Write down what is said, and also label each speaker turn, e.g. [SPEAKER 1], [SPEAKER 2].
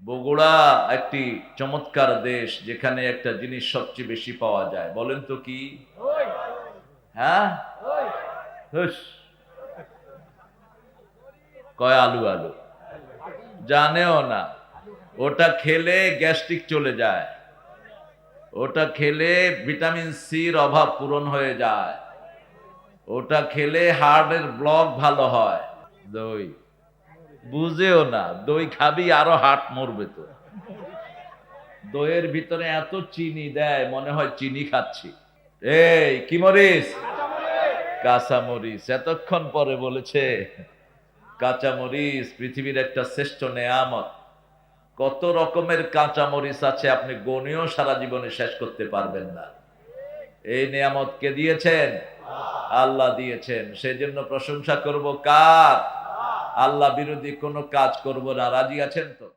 [SPEAKER 1] বগুড়া একটি চমৎকার দেশ, যেখানে একটা জিনিস সবচেয়ে বেশি পাওয়া যায়। বলেন তো কি? হ্যাঁ, হুস, কয় আলু আলু জানেও না। ওটা খেলে গ্যাস্ট্রিক চলে যায়, ওটা খেলে ভিটামিন সির অভাব পূরণ হয়ে যায়, ওটা খেলে হার্টের ব্লক ভালো হয়। দই বুঝেও না, দই খাবি আরো হার্ট মরবে তো। দইয়ের ভিতরে এত চিনি দেয়, মনে হয় চিনি খাচ্ছি। এই কি মরিচ? কাঁচা মরিচ। এতক্ষণ পরে বলেছে কাঁচা মরিচ পৃথিবীর একটা শ্রেষ্ঠ নেয়ামত। কত রকমের কাঁচা মরিচ আছে, আপনি গনেও সারা জীবনে শেষ করতে পারবেন না। এই নেয়ামত কে দিয়েছেন? আল্লাহ দিয়েছেন। সেজন্য প্রশংসা করব কার? আল্লাহ বিরোধী কোনো কাজ করব না। রাজি আছেন তো?